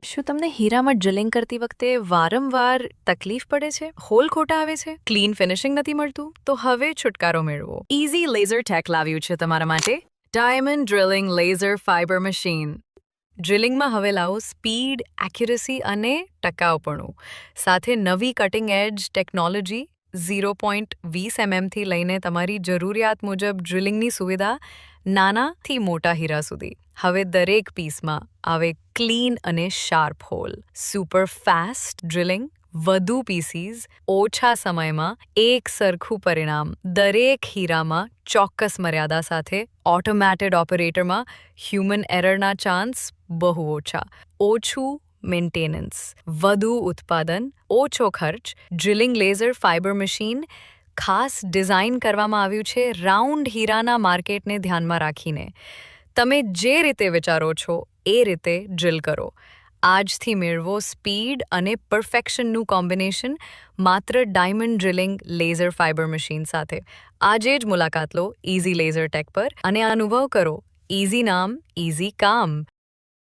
શું તમને હીરામાં ડ્રિલિંગ કરતી વખતે વારંવાર તકલીફ પડે છે? હોલ ખોટા આવે છે? ક્લીન ફિનિશિંગ નથી મળતું? તો હવે છુટકારો મેળવો. ઇઝી લેઝર ટેક લાવ્યું છે તમારા માટે. Diamond drilling laser fibre machine. ડ્રિલિંગમાં હવે લાવો સ્પીડ, એક્યુરસી અને ટકાઉપણું. સાથે નવી કટિંગ એજ ટેકનોલોજી 0.20 mmથી લઈને તમારી જરૂરિયાત મુજબ ડ્રિલિંગની સુવિધા નાનાથી મોટા હીરા સુધી. હવે દરેક પીસમાં આવે ક્લીન અને sharp hole. Super fast drilling, વધુ પીસીસ, ઓછા સમયમાં એક સરખું પરિણામ. દરેક હીરામાં ચોક્કસ મર્યાદા સાથે. ઓટોમેટેડ ઓપરેટરમાં હ્યુમન એરરના ચાન્સ બહુ ઓછા. ઓછું મેન્ટેનન્સ, વધુ ઉત્પાદન, ઓછો ખર્ચ. ડ્રિલિંગ લેઝર ફાઇબર મશીન ખાસ ડિઝાઇન કરવામાં આવ્યું છે રાઉન્ડ હીરાના માર્કેટને ધ્યાનમાં રાખીને. તમે જે રીતે વિચારો છો એ રીતે ડ્રિલ કરો. આજથી મેળવો સ્પીડ અને પરફેક્શનનું કોમ્બિનેશન માત્ર diamond drilling laser fibre machine સાથે. આજે જ મુલાકાત લો ઇઝી લેઝર ટેક પર અને અનુભવ કરો ઇઝી નામ, ઇઝી કામ.